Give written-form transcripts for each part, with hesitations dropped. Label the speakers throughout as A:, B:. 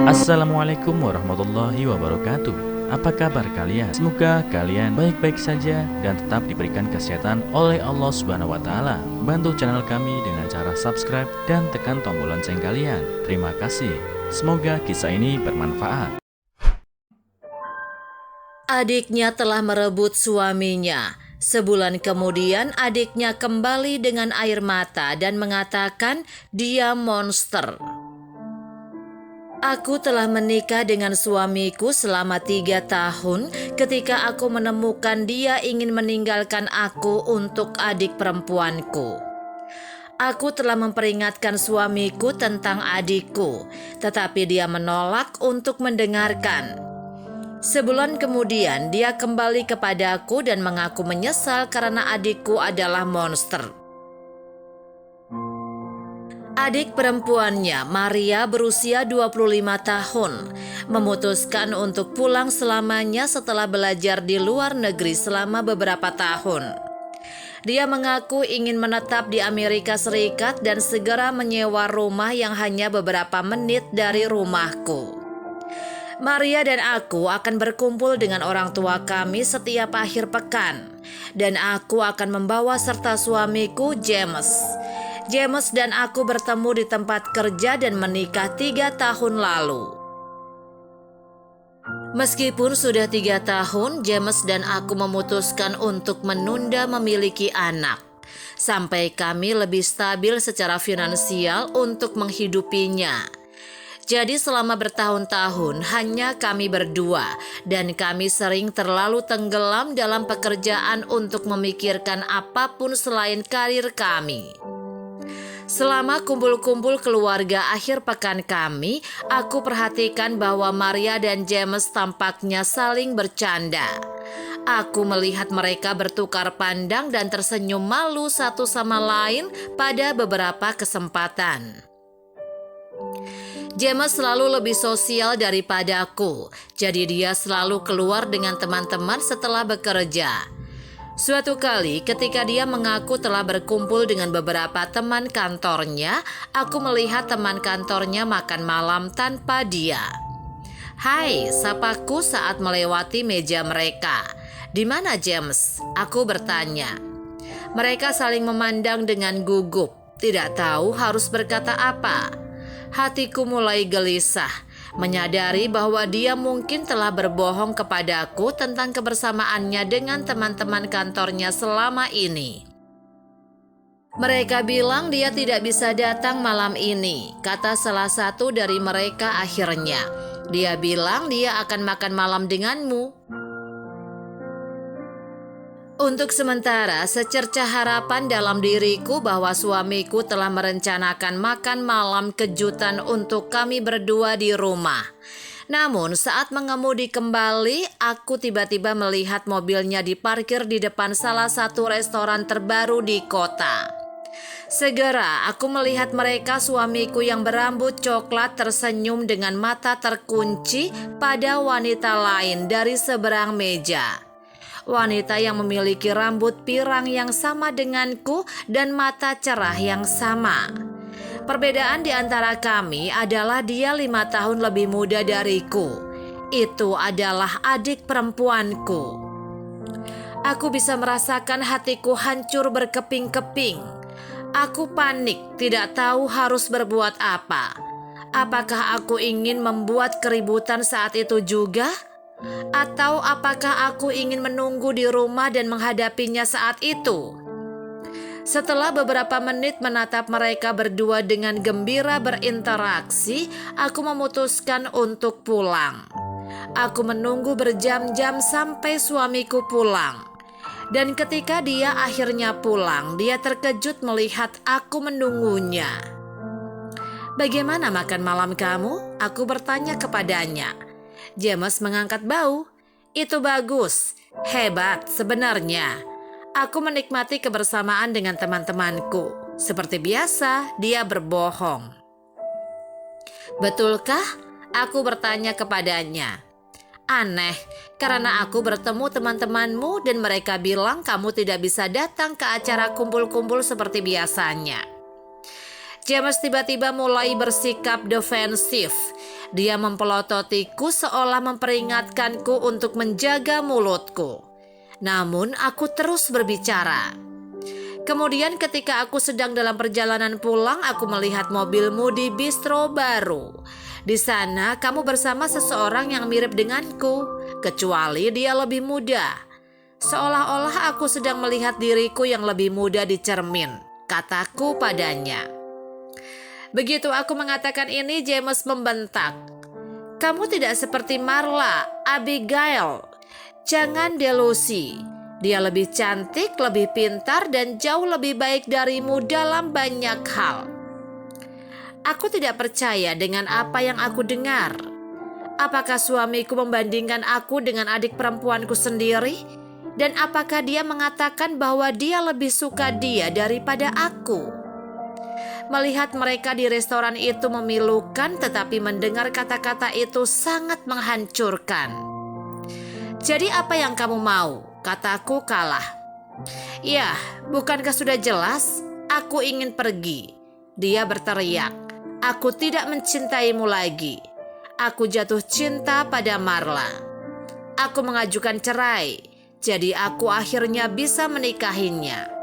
A: Assalamualaikum warahmatullahi wabarakatuh. Apa kabar kalian? Semoga kalian baik-baik saja dan tetap diberikan kesehatan oleh Allah Subhanahu wa taala. Bantu channel kami dengan cara subscribe dan tekan tombol lonceng kalian. Terima kasih. Semoga kisah ini bermanfaat.
B: Adiknya telah merebut suaminya. Sebulan kemudian adiknya kembali dengan air mata dan mengatakan dia monster. Aku telah menikah dengan suamiku selama 3 tahun ketika aku menemukan dia ingin meninggalkan aku untuk adik perempuanku. Aku telah memperingatkan suamiku tentang adikku, tetapi dia menolak untuk mendengarkan. Sebulan kemudian dia kembali kepadaku dan mengaku menyesal karena adikku adalah monster. Adik perempuannya, Maria, berusia 25 tahun, memutuskan untuk pulang selamanya setelah belajar di luar negeri selama beberapa tahun. Dia mengaku ingin menetap di Amerika Serikat dan segera menyewa rumah yang hanya beberapa menit dari rumahku. Maria dan aku akan berkumpul dengan orang tua kami setiap akhir pekan, dan aku akan membawa serta suamiku James. James dan aku bertemu di tempat kerja dan menikah 3 tahun lalu. Meskipun sudah 3 tahun, James dan aku memutuskan untuk menunda memiliki anak, sampai kami lebih stabil secara finansial untuk menghidupinya. Jadi selama bertahun-tahun hanya kami berdua, dan kami sering terlalu tenggelam dalam pekerjaan untuk memikirkan apapun selain karir kami. Selama kumpul-kumpul keluarga akhir pekan kami, aku perhatikan bahwa Maria dan James tampaknya saling bercanda. Aku melihat mereka bertukar pandang dan tersenyum malu satu sama lain pada beberapa kesempatan. James selalu lebih sosial daripada aku, jadi dia selalu keluar dengan teman-teman setelah bekerja. Suatu kali ketika dia mengaku telah berkumpul dengan beberapa teman kantornya, aku melihat teman kantornya makan malam tanpa dia. "Hai," sapaku saat melewati meja mereka. "Di mana James?" aku bertanya. Mereka saling memandang dengan gugup, tidak tahu harus berkata apa. Hatiku mulai gelisah, menyadari bahwa dia mungkin telah berbohong kepadaku tentang kebersamaannya dengan teman-teman kantornya selama ini. "Mereka bilang dia tidak bisa datang malam ini," kata salah satu dari mereka akhirnya. "Dia bilang dia akan makan malam denganmu." Untuk sementara, secercah harapan dalam diriku bahwa suamiku telah merencanakan makan malam kejutan untuk kami berdua di rumah. Namun saat mengemudi kembali, aku tiba-tiba melihat mobilnya diparkir di depan salah satu restoran terbaru di kota. Segera aku melihat mereka, suamiku yang berambut coklat tersenyum dengan mata terkunci pada wanita lain dari seberang meja. Wanita yang memiliki rambut pirang yang sama denganku dan mata cerah yang sama. Perbedaan di antara kami adalah dia 5 tahun lebih muda dariku. Itu adalah adik perempuanku. Aku bisa merasakan hatiku hancur berkeping-keping. Aku panik, tidak tahu harus berbuat apa. Apakah aku ingin membuat keributan saat itu juga? Atau apakah aku ingin menunggu di rumah dan menghadapinya saat itu? Setelah beberapa menit menatap mereka berdua dengan gembira berinteraksi, aku memutuskan untuk pulang. Aku menunggu berjam-jam sampai suamiku pulang. Dan ketika dia akhirnya pulang, dia terkejut melihat aku menunggunya. "Bagaimana makan malam kamu?" aku bertanya kepadanya. James mengangkat bahu. "Itu bagus, hebat sebenarnya. Aku menikmati kebersamaan dengan teman-temanku." Seperti biasa, dia berbohong. "Betulkah?" aku bertanya kepadanya. "Aneh, karena aku bertemu teman-temanmu dan mereka bilang kamu tidak bisa datang ke acara kumpul-kumpul seperti biasanya." James tiba-tiba mulai bersikap defensif. Dia mempelototiku seolah memperingatkanku untuk menjaga mulutku. Namun aku terus berbicara. Kemudian ketika aku sedang dalam perjalanan pulang, aku melihat mobilmu di bistro baru. Di sana kamu bersama seseorang yang mirip denganku, kecuali dia lebih muda. Seolah-olah aku sedang melihat diriku yang lebih muda di cermin, kataku padanya. Begitu aku mengatakan ini, James membentak. Kamu tidak seperti Marla, Abigail. Jangan delusi. Dia lebih cantik, lebih pintar, dan jauh lebih baik darimu dalam banyak hal. Aku tidak percaya dengan apa yang aku dengar. Apakah suamiku membandingkan aku dengan adik perempuanku sendiri? Dan apakah dia mengatakan bahwa dia lebih suka dia daripada aku? Melihat mereka di restoran itu memilukan, tetapi mendengar kata-kata itu sangat menghancurkan. Jadi apa yang kamu mau? Kataku kalah. Ya, bukankah sudah jelas? Aku ingin pergi. Dia berteriak. Aku tidak mencintaimu lagi. Aku jatuh cinta pada Marla. Aku mengajukan cerai. Jadi aku akhirnya bisa menikahinya.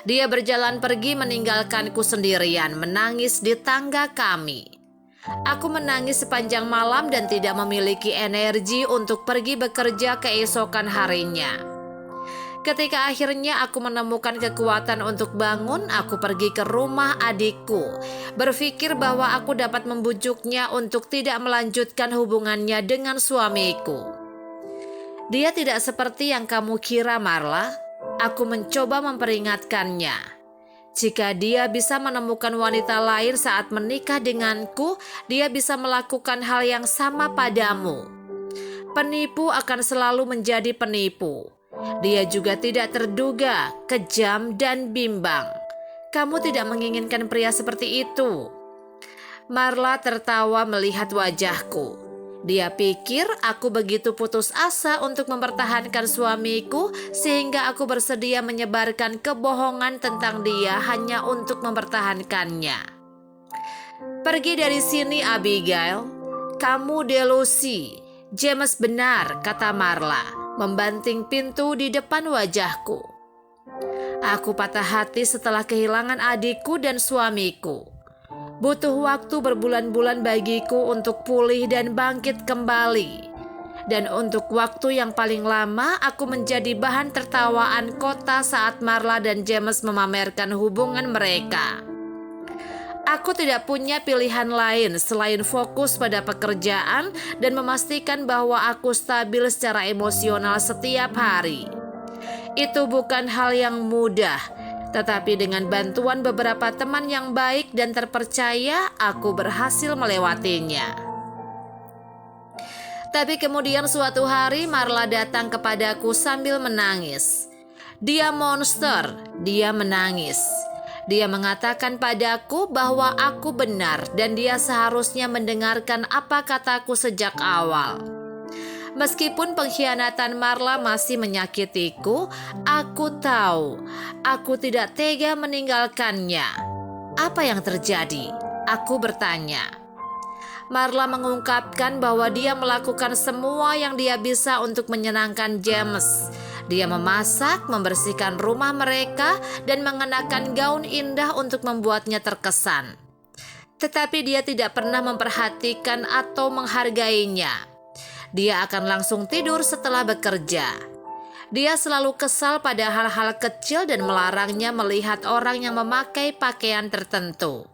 B: Dia berjalan pergi meninggalkanku sendirian, menangis di tangga kami. Aku menangis sepanjang malam dan tidak memiliki energi untuk pergi bekerja keesokan harinya. Ketika akhirnya aku menemukan kekuatan untuk bangun, aku pergi ke rumah adikku, berpikir bahwa aku dapat membujuknya untuk tidak melanjutkan hubungannya dengan suamiku. Dia tidak seperti yang kamu kira, Marla. Aku mencoba memperingatkannya. Jika dia bisa menemukan wanita lain saat menikah denganku, dia bisa melakukan hal yang sama padamu. Penipu akan selalu menjadi penipu. Dia juga tidak terduga, kejam, dan bimbang. Kamu tidak menginginkan pria seperti itu. Marla tertawa melihat wajahku. Dia pikir aku begitu putus asa untuk mempertahankan suamiku sehingga aku bersedia menyebarkan kebohongan tentang dia hanya untuk mempertahankannya. Pergi dari sini, Abigail. Kamu delusi. James benar, kata Marla, membanting pintu di depan wajahku. Aku patah hati setelah kehilangan adikku dan suamiku. Butuh waktu berbulan-bulan bagiku untuk pulih dan bangkit kembali. Dan untuk waktu yang paling lama, aku menjadi bahan tertawaan kota saat Marla dan James memamerkan hubungan mereka. Aku tidak punya pilihan lain selain fokus pada pekerjaan dan memastikan bahwa aku stabil secara emosional setiap hari. Itu bukan hal yang mudah. Tetapi dengan bantuan beberapa teman yang baik dan terpercaya, aku berhasil melewatinya. Tapi kemudian suatu hari Marla datang kepadaku sambil menangis. Dia monster, dia menangis. Dia mengatakan padaku bahwa aku benar dan dia seharusnya mendengarkan apa kataku sejak awal. Meskipun pengkhianatan Marla masih menyakitiku, aku tahu aku tidak tega meninggalkannya. Apa yang terjadi? Aku bertanya. Marla mengungkapkan bahwa dia melakukan semua yang dia bisa untuk menyenangkan James. Dia memasak, membersihkan rumah mereka, dan mengenakan gaun indah untuk membuatnya terkesan. Tetapi dia tidak pernah memperhatikan atau menghargainya. Dia akan langsung tidur setelah bekerja. Dia selalu kesal pada hal-hal kecil dan melarangnya melihat orang yang memakai pakaian tertentu.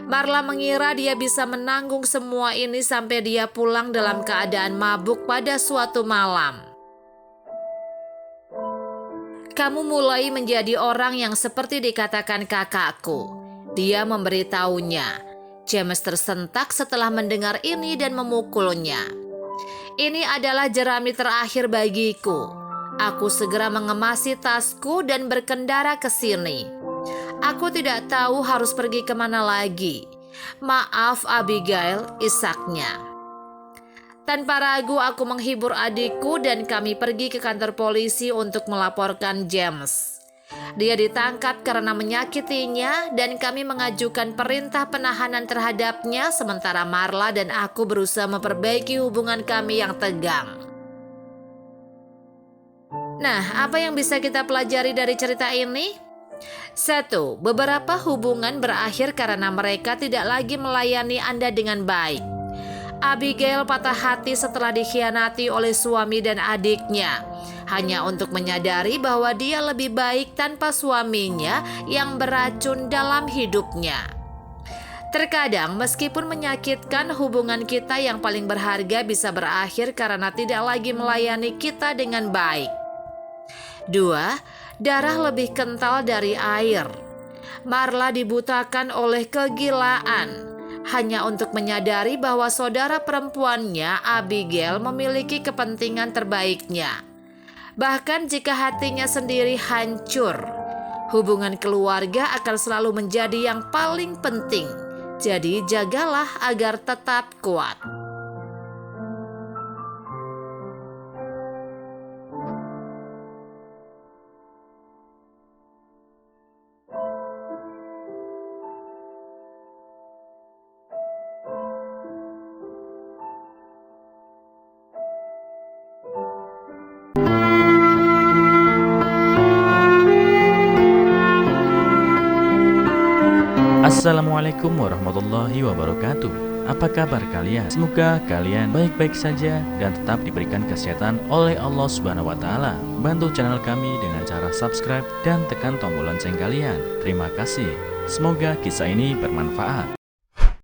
B: Marla mengira dia bisa menanggung semua ini sampai dia pulang dalam keadaan mabuk pada suatu malam. Kamu mulai menjadi orang yang seperti dikatakan kakakku. Dia memberitahunya. James tersentak setelah mendengar ini dan memukulnya. Ini adalah jerami terakhir bagiku. Aku segera mengemasi tasku dan berkendara ke sini. Aku tidak tahu harus pergi kemana lagi. Maaf, Abigail, isaknya. Tanpa ragu aku menghibur adikku dan kami pergi ke kantor polisi untuk melaporkan James. Dia ditangkap karena menyakitinya dan kami mengajukan perintah penahanan terhadapnya sementara Marla dan aku berusaha memperbaiki hubungan kami yang tegang. Nah, apa yang bisa kita pelajari dari cerita ini? 1. Beberapa hubungan berakhir karena mereka tidak lagi melayani Anda dengan baik. Abigail patah hati setelah dikhianati oleh suami dan adiknya, hanya untuk menyadari bahwa dia lebih baik tanpa suaminya yang beracun dalam hidupnya. Terkadang meskipun menyakitkan, hubungan kita yang paling berharga bisa berakhir karena tidak lagi melayani kita dengan baik. 2. Darah lebih kental dari air. Marla dibutakan oleh kegilaan hanya untuk menyadari bahwa saudara perempuannya, Abigail, memiliki kepentingan terbaiknya. Bahkan jika hatinya sendiri hancur, hubungan keluarga akan selalu menjadi yang paling penting. Jadi jagalah agar tetap kuat.
A: Assalamualaikum warahmatullahi wabarakatuh. Apa kabar kalian? Semoga kalian baik-baik saja dan tetap diberikan kesehatan oleh Allah Subhanahu wa taala. Bantu channel kami dengan cara subscribe dan tekan tombol lonceng kalian. Terima kasih. Semoga kisah ini bermanfaat.